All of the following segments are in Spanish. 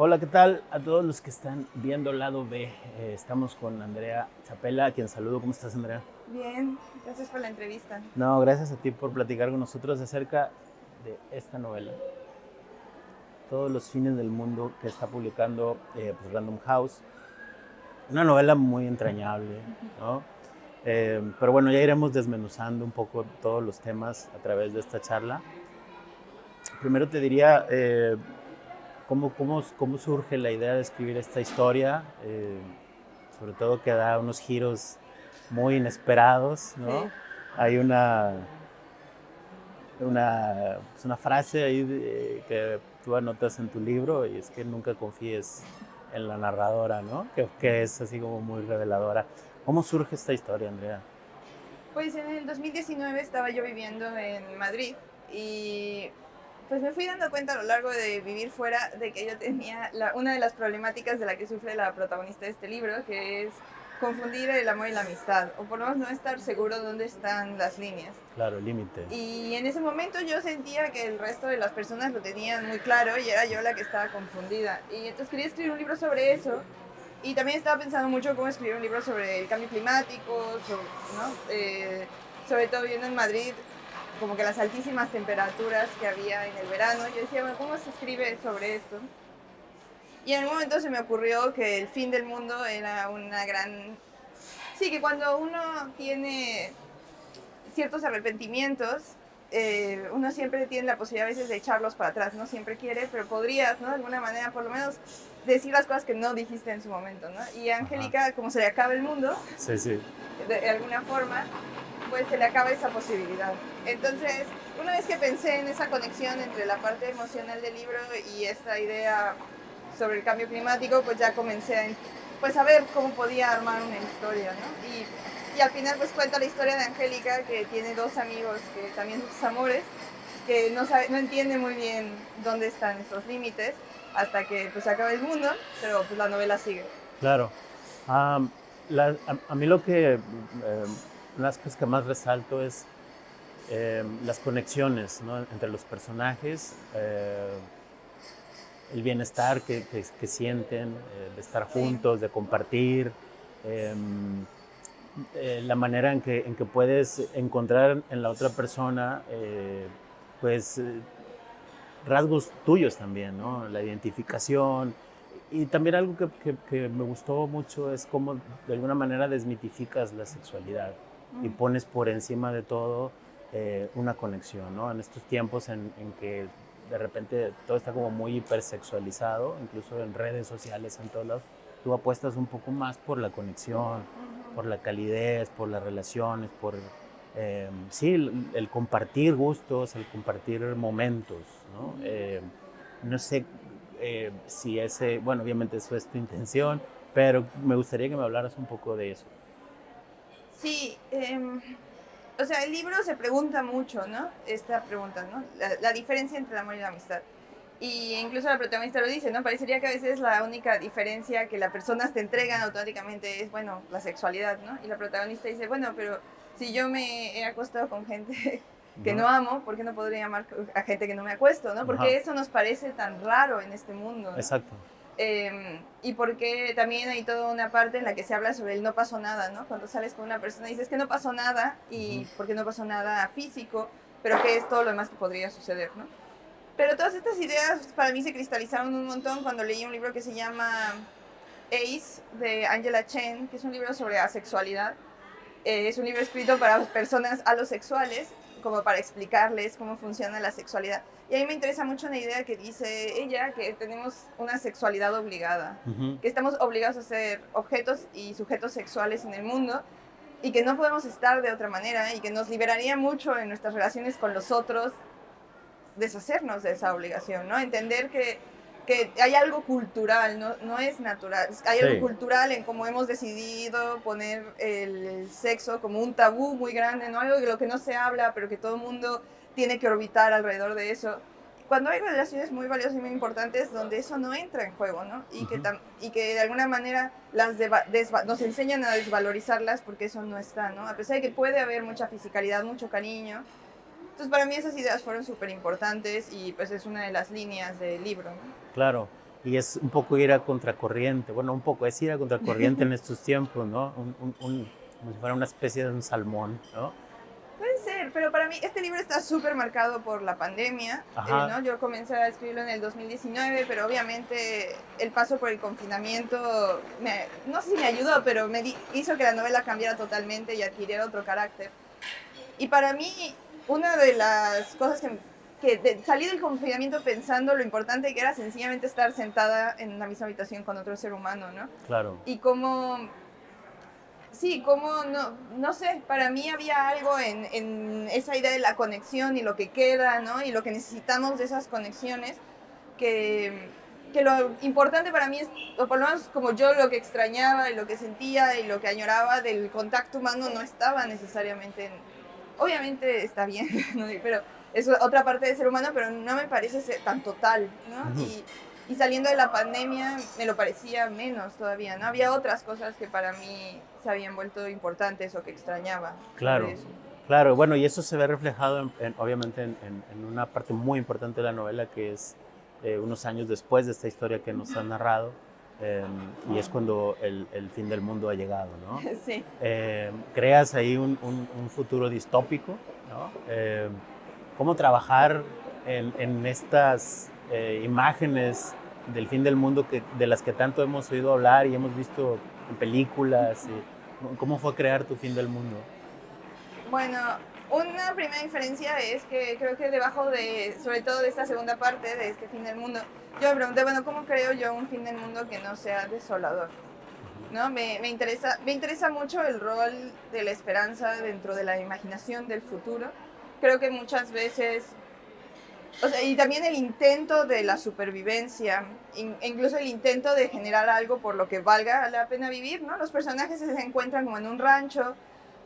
Hola, ¿qué tal? A todos los que están viendo Lado B, estamos con Andrea Chapela, a quien saludo. ¿Cómo estás, Andrea? Bien, gracias por la entrevista. No, gracias a ti por platicar con nosotros acerca de esta novela, Todos los fines del mundo, que está publicando pues, Random House. Una novela muy entrañable, ¿no? Pero bueno, ya iremos desmenuzando un poco todos los temas a través de esta charla. Primero te diría, ¿cómo surge la idea de escribir esta historia? Sobre todo que da unos giros muy inesperados, ¿no? Sí. Hay una frase ahí que tú anotas en tu libro y es que nunca confíes en la narradora, ¿no? Que es así como muy reveladora. ¿Cómo surge esta historia, Andrea? Pues en el 2019 estaba yo viviendo en Madrid y pues me fui dando cuenta a lo largo de vivir fuera de que yo tenía una de las problemáticas de la que sufre la protagonista de este libro, que es confundir el amor y la amistad, o por lo menos no estar seguro dónde están las líneas. Claro, el límite. Y en ese momento yo sentía que el resto de las personas lo tenían muy claro y era yo la que estaba confundida. Y entonces quería escribir un libro sobre eso. Y también estaba pensando mucho cómo escribir un libro sobre el cambio climático, ¿no? Sobre todo viendo en Madrid como que las altísimas temperaturas que había en el verano. Yo decía, bueno, ¿cómo se escribe sobre esto? Y en un momento se me ocurrió que el fin del mundo era una gran... Sí, que cuando uno tiene ciertos arrepentimientos, uno siempre tiene la posibilidad a veces de echarlos para atrás, no siempre quiere, pero podrías, ¿no? De alguna manera, por lo menos, decir las cosas que no dijiste en su momento, ¿no? Y a Ajá. Angélica, como se le acaba el mundo, Sí, sí. de alguna forma, pues se le acaba esa posibilidad. Entonces, una vez que pensé en esa conexión entre la parte emocional del libro y esta idea sobre el cambio climático, pues ya comencé pues, a ver cómo podía armar una historia, ¿no? Y al final pues cuenta la historia de Angélica, que tiene dos amigos que también son sus amores, que no entiende muy bien dónde están esos límites hasta que pues acaba el mundo, pero pues la novela sigue. Claro. Ah, a mí lo que, las cosas que más resalto es las conexiones, ¿no? Entre los personajes, el bienestar que sienten, de estar Sí. juntos, de compartir, eh, la manera en que puedes encontrar en la otra persona, pues, rasgos tuyos también, ¿no? La identificación. Y también algo que me gustó mucho es cómo de alguna manera desmitificas la sexualidad y Mm. pones por encima de todo una conexión, ¿no? En estos tiempos en que de repente todo está como muy hipersexualizado, incluso en redes sociales, en todos lados, tú apuestas un poco más por la conexión, Ujú. por la calidez, por las relaciones, por sí, el compartir gustos, el compartir momentos, ¿no? Ujú. No sé si ese, bueno, obviamente eso es tu intención, pero me gustaría que me hablaras un poco de eso. Sí, o sea, el libro se pregunta mucho, ¿no? Esta pregunta, ¿no? La diferencia entre el amor y la amistad. Y incluso la protagonista lo dice, ¿no? Parecería que a veces la única diferencia que las personas te entregan automáticamente es, bueno, la sexualidad, ¿no? Y la protagonista dice, bueno, pero si yo me he acostado con gente que Ajá, no amo, ¿por qué no podría amar a gente que no me acuesto, ¿no? ajá, Porque eso nos parece tan raro en este mundo, ¿no? exacto. Y porque también hay toda una parte en la que se habla sobre el no pasó nada, ¿no? Cuando sales con una persona y dices que no pasó nada Ujú, y porque no pasó nada físico, pero que es todo lo demás que podría suceder, ¿no? Pero todas estas ideas para mí se cristalizaron un montón cuando leí un libro que se llama Ace de Angela Chen, que es un libro sobre asexualidad. Es un libro escrito para personas alosexuales, como para explicarles cómo funciona la sexualidad. Y a mí me interesa mucho una idea que dice ella, que tenemos una sexualidad obligada, ujú. que estamos obligados a ser objetos y sujetos sexuales en el mundo y que no podemos estar de otra manera y que nos liberaría mucho en nuestras relaciones con los otros deshacernos de esa obligación, ¿no? Entender que hay algo cultural, no es natural. Hay algo Sí, cultural en cómo hemos decidido poner el sexo como un tabú muy grande, ¿no? Algo de lo que no se habla, pero que todo el mundo tiene que orbitar alrededor de eso. Cuando hay relaciones muy valiosas y muy importantes donde eso no entra en juego, ¿no? ujú, Y que de alguna manera nos enseñan a desvalorizarlas porque eso no está, ¿no? A pesar de que puede haber mucha fisicalidad, mucho cariño, entonces, para mí esas ideas fueron súper importantes y pues es una de las líneas del libro, ¿no? claro. y es un poco ir a contracorriente, bueno, un poco es ir a contracorriente en estos tiempos, ¿no? Como si fuera una especie de un salmón, ¿no? Puede ser, pero para mí este libro está súper marcado por la pandemia, Ajá, ¿no? Yo comencé a escribirlo en el 2019, pero obviamente el paso por el confinamiento, no sé si me ayudó, pero hizo que la novela cambiara totalmente y adquiriera otro carácter. Y para mí, una de las cosas salí del confinamiento pensando lo importante que era sencillamente estar sentada en la misma habitación con otro ser humano, ¿no? claro. Y cómo, sí, cómo, no sé, para mí había algo en esa idea de la conexión y lo que queda, ¿no? Y lo que necesitamos de esas conexiones, que lo importante para mí es, o por lo menos como yo lo que extrañaba y lo que sentía y lo que añoraba del contacto humano no estaba necesariamente obviamente está bien, ¿no? Pero es otra parte del ser humano, pero no me parece tan total, ¿no? Ujú. Y saliendo de la pandemia me lo parecía menos todavía, ¿no? Había otras cosas que para mí se habían vuelto importantes o que extrañaba sobre Claro, eso. claro. Bueno, y eso se ve reflejado, obviamente, en una parte muy importante de la novela, que es unos años después de esta historia que nos han narrado, eh, y es cuando el fin del mundo ha llegado, ¿no? Sí. Creas ahí un futuro distópico, ¿no? Cómo trabajar en estas imágenes del fin del mundo de las que tanto hemos oído hablar y hemos visto en películas. ¿Cómo fue crear tu fin del mundo? Bueno, una primera diferencia es que creo que debajo sobre todo de esta segunda parte, de este fin del mundo, yo me pregunté, bueno, ¿cómo creo yo un fin del mundo que no sea desolador? ¿No? Me interesa mucho el rol de la esperanza dentro de la imaginación del futuro. Creo que muchas veces, o sea, y también el intento de la supervivencia, incluso el intento de generar algo por lo que valga la pena vivir, ¿no? Los personajes se encuentran como en un rancho,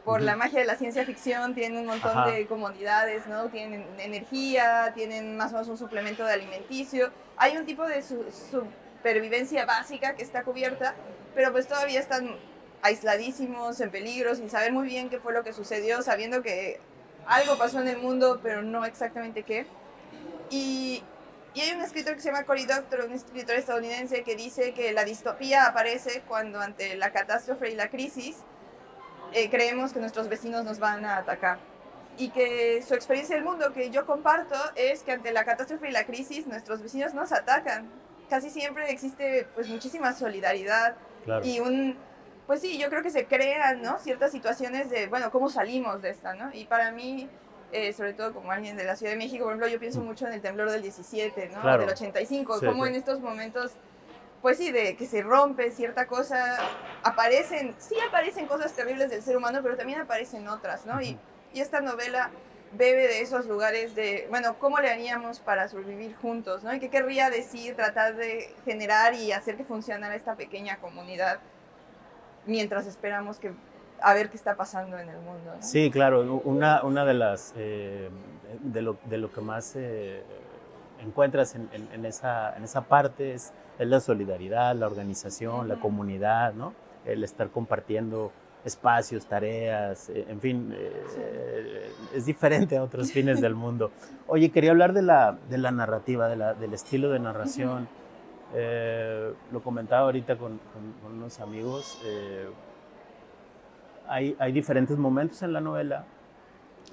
por la Ujú. magia de la ciencia ficción, tienen un montón Ajá, de comodidades, ¿no? Tienen energía, tienen más o menos un suplemento de alimenticio. Hay un tipo de supervivencia básica que está cubierta, pero pues todavía están aisladísimos, en peligro, sin saber muy bien qué fue lo que sucedió, sabiendo que algo pasó en el mundo, pero no exactamente qué. Y, y hay un escritor que se llama Cory Doctorow, un escritor estadounidense, que dice que la distopía aparece cuando ante la catástrofe y la crisis creemos que nuestros vecinos nos van a atacar. Y que su experiencia del mundo que yo comparto es que ante la catástrofe y la crisis nuestros vecinos nos atacan. Casi siempre existe pues muchísima solidaridad claro. y pues sí, yo creo que se crean, ¿no? Ciertas situaciones de, bueno, ¿cómo salimos de esta, ¿no? Y para mí, sobre todo como alguien de la Ciudad de México, por ejemplo, yo pienso Mm, mucho en el temblor del 17, ¿no? O del claro. 85, Sí, cómo sí. en estos momentos pues sí, de que se rompe cierta cosa, sí aparecen cosas terribles del ser humano, pero también aparecen otras, ¿no? Ujú. Y esta novela bebe de esos lugares de, bueno, ¿cómo le haríamos para sobrevivir juntos, ¿no? Y qué querría decir tratar de generar y hacer que funcionara esta pequeña comunidad mientras esperamos a ver qué está pasando en el mundo, ¿no? Sí, claro. Una de las de lo que más encuentras en esa parte es la solidaridad, la organización, la Ujú. comunidad, ¿no? El estar compartiendo espacios, tareas, en fin, Sí. es diferente a otros fines del mundo. Oye, quería hablar de la narrativa, del estilo de Ujú. narración. Lo comentaba ahorita con unos amigos. Hay diferentes momentos en la novela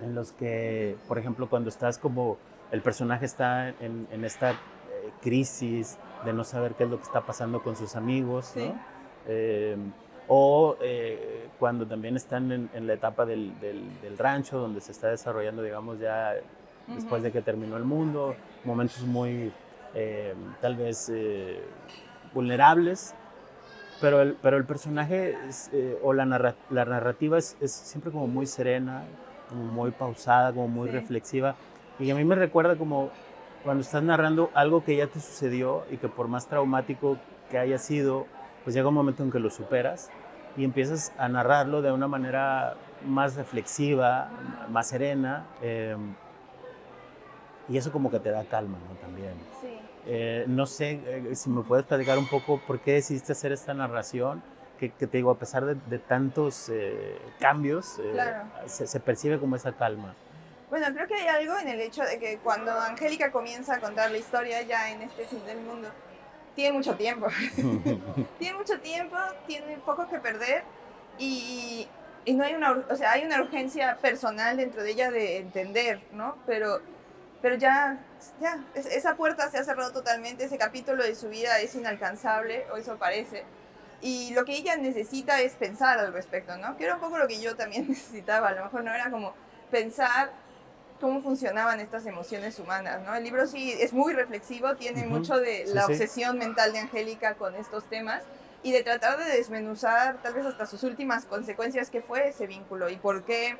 en los que, por ejemplo, cuando estás como el personaje está en esta crisis de no saber qué es lo que está pasando con sus amigos, Sí. ¿no? Eh, o cuando también están en la etapa del rancho, donde se está desarrollando, digamos, ya después Ujú. de que terminó el mundo, momentos muy, tal vez, vulnerables, pero el personaje o la narrativa es siempre como muy serena, como muy pausada, como muy Sí. reflexiva. Y a mí me recuerda como cuando estás narrando algo que ya te sucedió y que por más traumático que haya sido, pues llega un momento en que lo superas y empiezas a narrarlo de una manera más reflexiva, más serena. Y eso como que te da calma, ¿no? También. Sí. No sé si me puedes platicar un poco por qué decidiste hacer esta narración, que te digo, a pesar de tantos cambios, Claro. se percibe como esa calma. Bueno, creo que hay algo en el hecho de que cuando Angélica comienza a contar la historia ya en este fin del mundo, tiene mucho tiempo. Tiene mucho tiempo, tiene poco que perder y, y no hay o sea, hay una urgencia personal dentro de ella de entender, ¿no? Pero ya, esa puerta se ha cerrado totalmente, ese capítulo de su vida es inalcanzable, o eso parece. Y lo que ella necesita es pensar al respecto, ¿no? Que era un poco lo que yo también necesitaba, a lo mejor no era como pensar cómo funcionaban estas emociones humanas, ¿no? El libro sí es muy reflexivo, tiene mucho de Sí, la sí. obsesión mental de Angélica con estos temas y de tratar de desmenuzar tal vez hasta sus últimas consecuencias, qué fue ese vínculo y por qué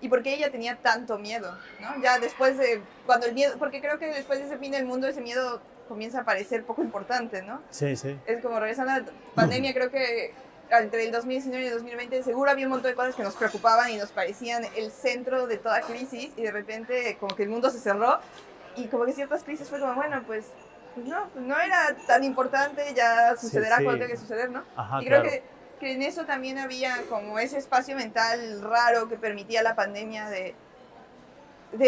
ella tenía tanto miedo, ¿no? Ya después de, cuando el miedo, porque creo que después de ese fin del mundo, ese miedo comienza a parecer poco importante, ¿no? Sí, sí. Es como regresando a la pandemia, creo que entre el 2019 y el 2020 seguro había un montón de cosas que nos preocupaban y nos parecían el centro de toda crisis y de repente como que el mundo se cerró y como que ciertas crisis fue como, bueno, pues no era tan importante, ya Sí, sucederá cuando sí. tenga que suceder, ¿no? Ajá, Y creo claro. que en eso también había como ese espacio mental raro que permitía la pandemia de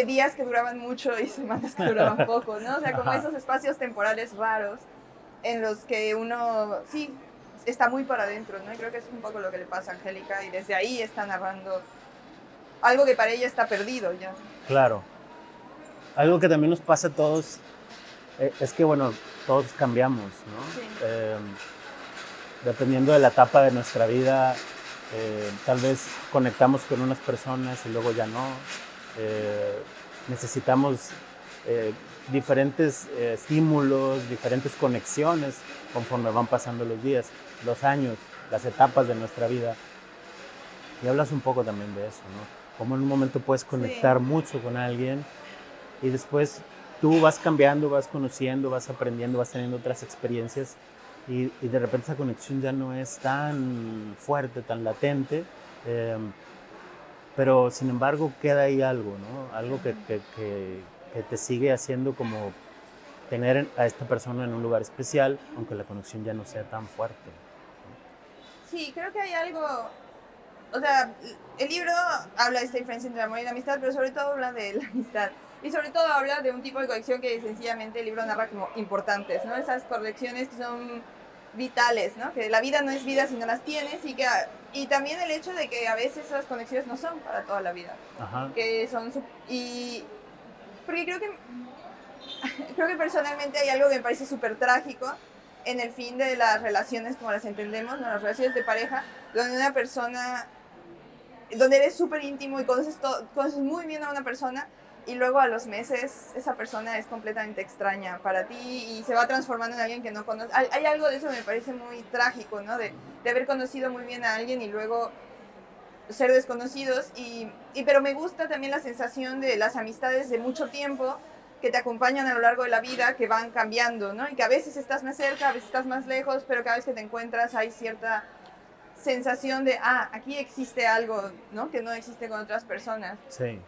días que duraban mucho y semanas que duraban poco, ¿no? O sea, como Ajá. esos espacios temporales raros en los que uno, sí, está muy para adentro, ¿no? Y creo que es un poco lo que le pasa a Angélica y desde ahí está narrando algo que para ella está perdido ya. Claro. Algo que también nos pasa a todos es que, bueno, todos cambiamos, Sí, ¿no? Dependiendo de la etapa de nuestra vida, tal vez conectamos con unas personas y luego ya no. Necesitamos eh, diferentes estímulos, diferentes conexiones conforme van pasando los días, los años, las etapas de nuestra vida. Y hablas un poco también de eso, ¿no? Cómo en un momento puedes sí, conectar mucho con alguien y después tú vas cambiando, vas conociendo, vas aprendiendo, vas teniendo otras experiencias y de repente esa conexión ya no es tan fuerte, tan latente, eh, pero sin embargo queda ahí algo, ¿no? Algo que te sigue haciendo como tener a esta persona en un lugar especial, aunque la conexión ya no sea tan fuerte. sí, creo que hay algo, o sea, el libro habla de esta diferencia entre el amor y la amistad, pero sobre todo habla de la amistad. Y sobre todo habla de un tipo de conexión que sencillamente el libro narra como importantes, ¿no? Esas conexiones que son vitales, ¿no? Que la vida no es vida si no las tienes y también el hecho de que a veces esas conexiones no son para toda la vida. Ajá, Que son, porque creo que personalmente hay algo que me parece súper trágico en el fin de las relaciones como las entendemos, ¿no? Las relaciones de pareja, donde una persona donde eres súper íntimo y conoces muy bien a una persona y luego a los meses esa persona es completamente extraña para ti y se va transformando en alguien que no conoces. Hay algo de eso que me parece muy trágico, ¿no? De haber conocido muy bien a alguien y luego ser desconocidos pero me gusta también la sensación de las amistades de mucho tiempo que te acompañan a lo largo de la vida, que van cambiando, ¿no? Y que a veces estás más cerca, a veces estás más lejos, pero cada vez que te encuentras hay cierta sensación de, aquí existe algo, ¿no? Que no existe con otras personas. sí.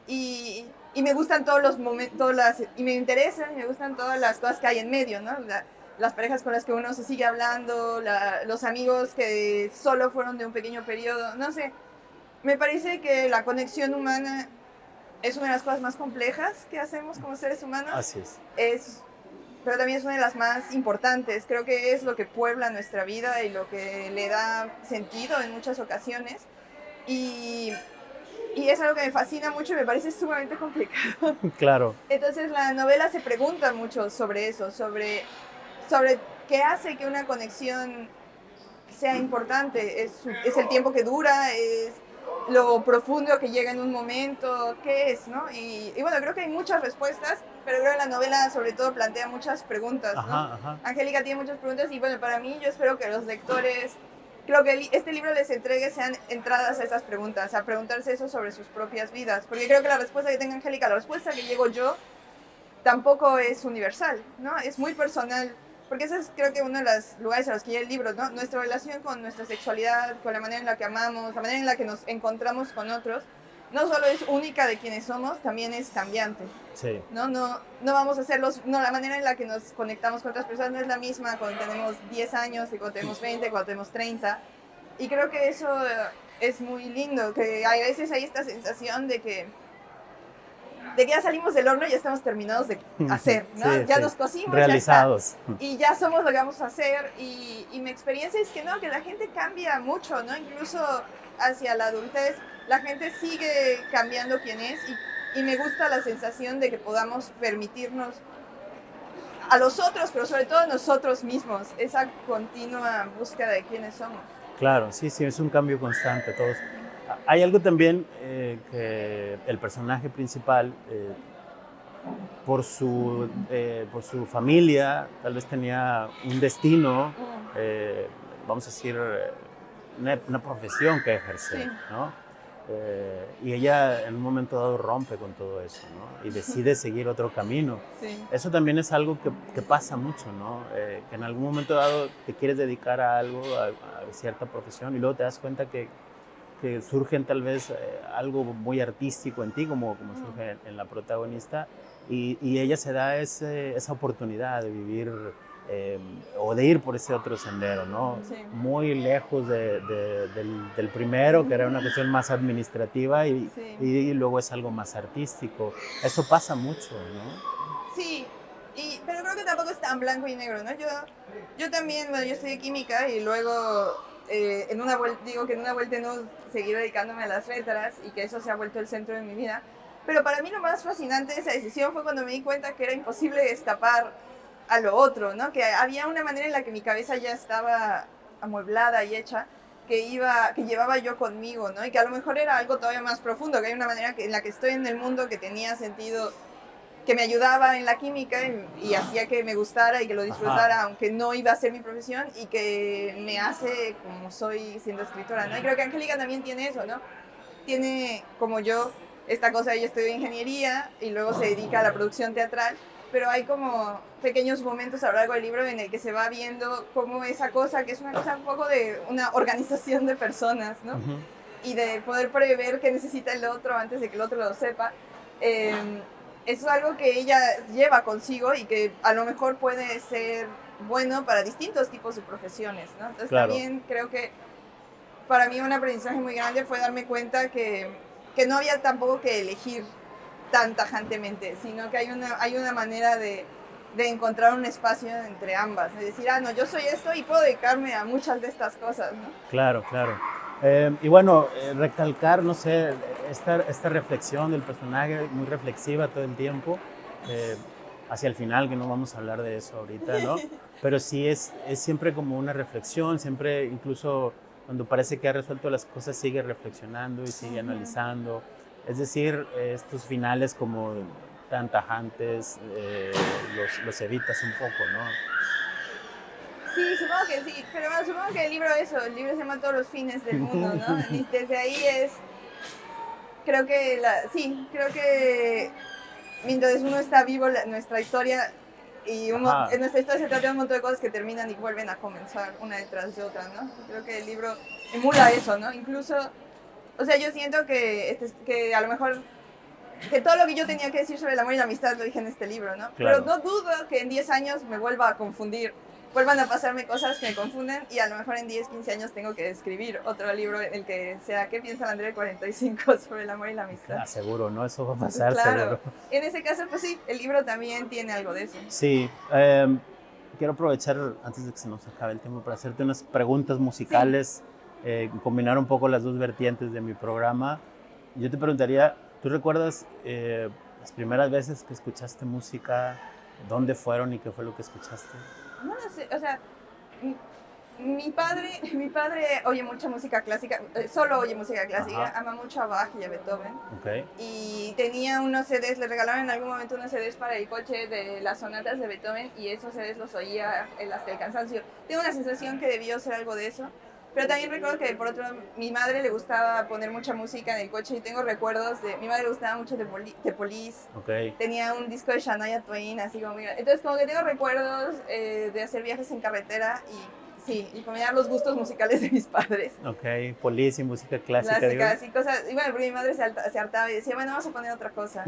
Y me gustan todos los momentos, y me interesan, y me gustan todas las cosas que hay en medio, ¿no? Las parejas con las que uno se sigue hablando, los amigos que solo fueron de un pequeño periodo, no sé. Me parece que la conexión humana es una de las cosas más complejas que hacemos como seres humanos. Así es. Pero también es una de las más importantes. Creo que es lo que puebla nuestra vida y lo que le da sentido en muchas ocasiones. Y, y es algo que me fascina mucho y me parece sumamente complicado. Claro. Entonces la novela se pregunta mucho sobre eso, sobre qué hace que una conexión sea importante. Es el tiempo que dura, es lo profundo que llega en un momento, qué es, ¿no? Y bueno, creo que hay muchas respuestas, pero creo que la novela sobre todo plantea muchas preguntas, ¿no? Ajá, ajá. Angélica tiene muchas preguntas y bueno, para mí yo espero que los lectores, creo que este libro les entregue sean entradas a esas preguntas, a preguntarse eso sobre sus propias vidas, porque creo que la respuesta que tenga Angélica, la respuesta que llego yo, tampoco es universal, ¿no? Es muy personal, porque ese es creo que uno de los lugares a los que llega el libro, ¿no? Nuestra relación con nuestra sexualidad, con la manera en la que amamos, la manera en la que nos encontramos con otros, no solo es única de quienes somos, también es cambiante. Sí. No vamos a hacerlos, no, la manera en la que nos conectamos con otras personas no es la misma cuando tenemos 10 años, y cuando tenemos 20, cuando tenemos 30. Y creo que eso es muy lindo, que a veces hay esta sensación de que de que ya salimos del horno y ya estamos terminados de hacer, ¿no? Sí, ya sí. nos cosimos, Realizados. ya está, y ya somos lo que vamos a hacer, y mi experiencia es que no, que la gente cambia mucho, ¿no? Incluso hacia la adultez, la gente sigue cambiando quién es, y me gusta la sensación de que podamos permitirnos a los otros, pero sobre todo a nosotros mismos, esa continua búsqueda de quiénes somos. Claro, sí, sí, es un cambio constante. Todos. Hay algo también que el personaje principal, por su familia, tal vez tenía un destino, vamos a decir, una profesión que ejercer, Sí. ¿no? Y ella en un momento dado rompe con todo eso, ¿no? Y decide seguir otro camino. Sí. Eso también es algo que pasa mucho, ¿no? Que en algún momento dado te quieres dedicar a algo, a cierta profesión, y luego te das cuenta que surgen tal vez algo muy artístico en ti, como surge en la protagonista, y ella se da esa oportunidad de vivir o de ir por ese otro sendero, ¿no? Sí. Muy lejos del primero, que era una cuestión más administrativa, Sí. y luego es algo más artístico. Eso pasa mucho, ¿no? Sí, pero creo que tampoco es tan blanco y negro, ¿no? Yo también, bueno, yo estudié química y luego digo que en una vuelta no seguir dedicándome a las letras y que eso se ha vuelto el centro de mi vida. Pero para mí lo más fascinante de esa decisión fue cuando me di cuenta que era imposible escapar a lo otro, ¿no? Que había una manera en la que mi cabeza ya estaba amueblada y hecha, que llevaba yo conmigo, ¿no? Y que a lo mejor era algo todavía más profundo, que hay una manera en la que estoy en el mundo que tenía sentido, que me ayudaba en la química y hacía que me gustara y que lo disfrutara, Ajá. aunque no iba a ser mi profesión, y que me hace como soy siendo escritora, ¿no? Y creo que Angélica también tiene eso, ¿no? Tiene, como yo, esta cosa, ella estudió ingeniería y luego se dedica a la producción teatral, pero hay como pequeños momentos a lo largo del libro en el que se va viendo cómo esa cosa, que es una cosa un poco de una organización de personas, ¿no? Uh-huh. Y de poder prever qué necesita el otro antes de que el otro lo sepa, es algo que ella lleva consigo y que a lo mejor puede ser bueno para distintos tipos de profesiones, ¿no? Entonces Claro. También creo que para mí un aprendizaje muy grande fue darme cuenta que no había tampoco que elegir tan tajantemente, sino que hay una manera de encontrar un espacio entre ambas, de decir, no, yo soy esto y puedo dedicarme a muchas de estas cosas, ¿no? Claro, claro. Y bueno, recalcar, no sé, esta reflexión del personaje, muy reflexiva todo el tiempo, hacia el final, que no vamos a hablar de eso ahorita, ¿no? Pero sí es siempre como una reflexión, siempre, incluso cuando parece que ha resuelto las cosas, sigue reflexionando y sigue analizando. Es decir, estos finales como tan tajantes los evitas un poco, ¿no? Sí, supongo que sí, pero bueno, supongo que el libro se llama Todos los fines del mundo, ¿no? Y desde ahí creo que mientras uno está vivo, nuestra historia, en nuestra historia se trata de un montón de cosas que terminan y vuelven a comenzar una detrás de otra, ¿no? Creo que el libro emula eso, ¿no? Incluso, o sea, yo siento que a lo mejor que todo lo que yo tenía que decir sobre el amor y la amistad lo dije en este libro, ¿no? Claro. Pero no dudo que en 10 años me vuelva a confundir, vuelvan a pasarme cosas que me confunden, y a lo mejor en 10, 15 años tengo que escribir otro libro en el que sea ¿qué piensa la Andrea de 45 sobre el amor y la amistad? Seguro, ¿no? Eso va a pasar, claro. seguro. En ese caso, pues sí, el libro también tiene algo de eso. Sí, quiero aprovechar, antes de que se nos acabe el tiempo, para hacerte unas preguntas musicales, combinar un poco las dos vertientes de mi programa. Yo te preguntaría, ¿tú recuerdas las primeras veces que escuchaste música? ¿Dónde fueron y qué fue lo que escuchaste? No lo sé, o sea, mi padre oye mucha música clásica, solo oye música clásica, ama mucho a Bach y a Beethoven. Okay. Y tenía unos CDs, le regalaron en algún momento unos CDs para el coche de las sonatas de Beethoven, y esos CDs los oía hasta el cansancio. Tengo una sensación que debió ser algo de eso. Pero también recuerdo que, por otro lado, mi madre le gustaba poner mucha música en el coche, y tengo recuerdos de... Mi madre le gustaba mucho The Police. Okay. Tenía un disco de Shania Twain, así como... Entonces, como que tengo recuerdos de hacer viajes en carretera y combinar los gustos musicales de mis padres. Ok, Police y música clásica. Y cosas... Y bueno, porque mi madre se hartaba y decía, bueno, vamos a poner otra cosa.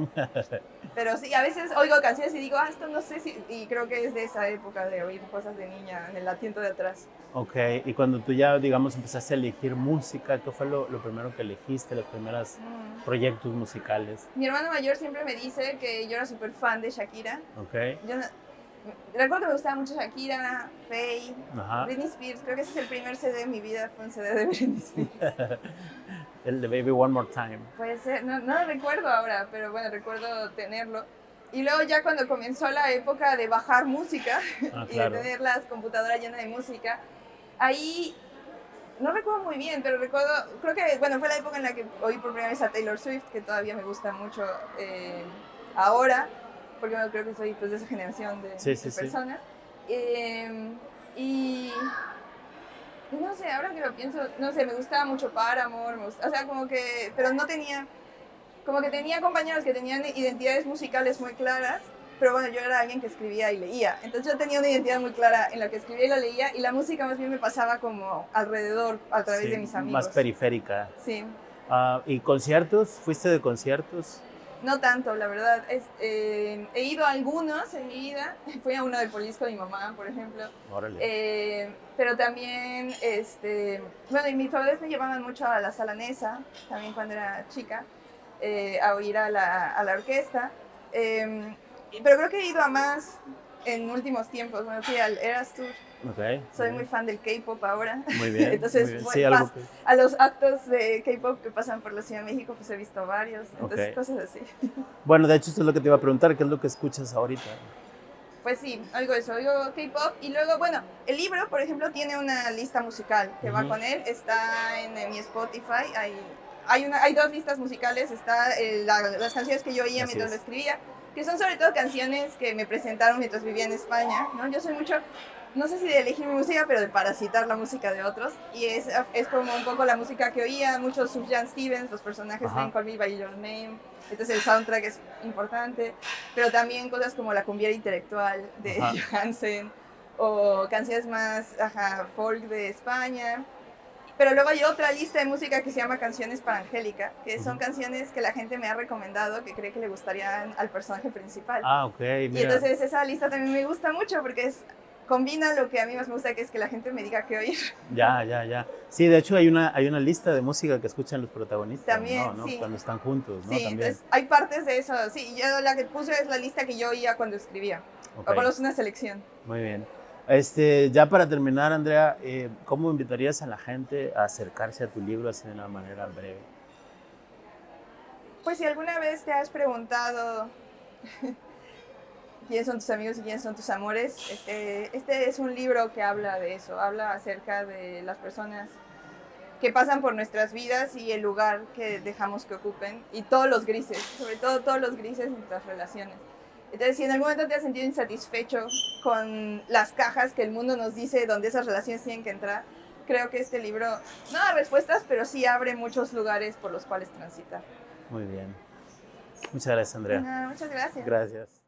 Pero sí, a veces oigo canciones y digo, esto no sé si... Y creo que es de esa época de oír cosas de niña en el asiento de atrás. Ok, y cuando tú ya, digamos, empezaste a elegir música, ¿qué fue lo primero que elegiste, los primeros proyectos musicales? Mi hermano mayor siempre me dice que yo era súper fan de Shakira. Ok, Recuerdo que me gustaba mucho Shakira, Faye, ajá. Britney Spears. Creo que ese es el primer CD de mi vida, fue un CD de Britney Spears. El de Baby One More Time. Puede ser, no lo recuerdo ahora, pero bueno, recuerdo tenerlo. Y luego ya cuando comenzó la época de bajar música y Claro. de tener las computadoras llenas de música, ahí no recuerdo muy bien, pero recuerdo, creo que bueno, fue la época en la que oí por primera vez a Taylor Swift, que todavía me gusta mucho ahora, porque bueno, creo que soy pues, de esa generación de personas. Y no sé, ahora que lo pienso, no sé, me gustaba mucho Paramore, o sea, como que, pero no tenía, como que tenía compañeros que tenían identidades musicales muy claras, pero bueno, yo era alguien que escribía y leía, entonces yo tenía una identidad muy clara en la que escribía y la leía, y la música más bien me pasaba como alrededor, a través de mis amigos. Más periférica. Sí. ¿Y conciertos? ¿Fuiste de conciertos? No tanto, la verdad. He ido a algunos en mi vida. Fui a uno de Police con mi mamá, por ejemplo. Órale. Pero también, bueno, y mis padres me llevaban mucho a la Sala Nesa, también cuando era chica, a oír a la orquesta. Pero creo que he ido a más en últimos tiempos. Bueno, fui al Eras Tour. Okay, Soy muy fan del K-pop ahora. Muy bien. Entonces, muy bien. Bueno, Sí, algo que... a los actos de K-pop que pasan por la Ciudad de México, pues he visto varios. Entonces, cosas así. Bueno, de hecho, esto es lo que te iba a preguntar. ¿Qué es lo que escuchas ahorita? Pues sí, algo de eso. Oigo K-pop. Y luego, bueno, el libro, por ejemplo, tiene una lista musical que va con él. Está en mi Spotify. Hay dos listas musicales. Está las canciones que yo oía mientras lo escribía, que son sobre todo canciones que me presentaron mientras vivía en España, ¿no? Yo soy mucho, no sé si de elegir mi música, pero de parasitar la música de otros. Y es como un poco la música que oía, mucho Sufjan Stevens, los personajes de Call Me By Your Name. Entonces el soundtrack es importante, pero también cosas como la cumbiera intelectual de Johansen, o canciones más folk de España. Pero luego hay otra lista de música que se llama Canciones para Angélica, que son canciones que la gente me ha recomendado, que cree que le gustarían al personaje principal. Ok, mira. Y entonces esa lista también me gusta mucho porque combina lo que a mí más me gusta, que es que la gente me diga qué oír. Ya. Sí, de hecho hay una lista de música que escuchan los protagonistas, también, ¿no? sí. Cuando están juntos, ¿no? Sí, También. Entonces hay partes de eso. Sí, yo la que puse es la lista que yo oía cuando escribía. O por lo menos una selección. Muy bien. Ya para terminar, Andrea, ¿cómo invitarías a la gente a acercarse a tu libro así de una manera breve? Pues si alguna vez te has preguntado quiénes son tus amigos y quiénes son tus amores, este es un libro que habla de eso, habla acerca de las personas que pasan por nuestras vidas y el lugar que dejamos que ocupen, y todos los grises, sobre todo todos los grises en nuestras relaciones. Entonces, si en algún momento te has sentido insatisfecho con las cajas que el mundo nos dice donde esas relaciones tienen que entrar, creo que este libro no da respuestas, pero sí abre muchos lugares por los cuales transitar. Muy bien. Muchas gracias, Andrea. Muchas gracias. Gracias.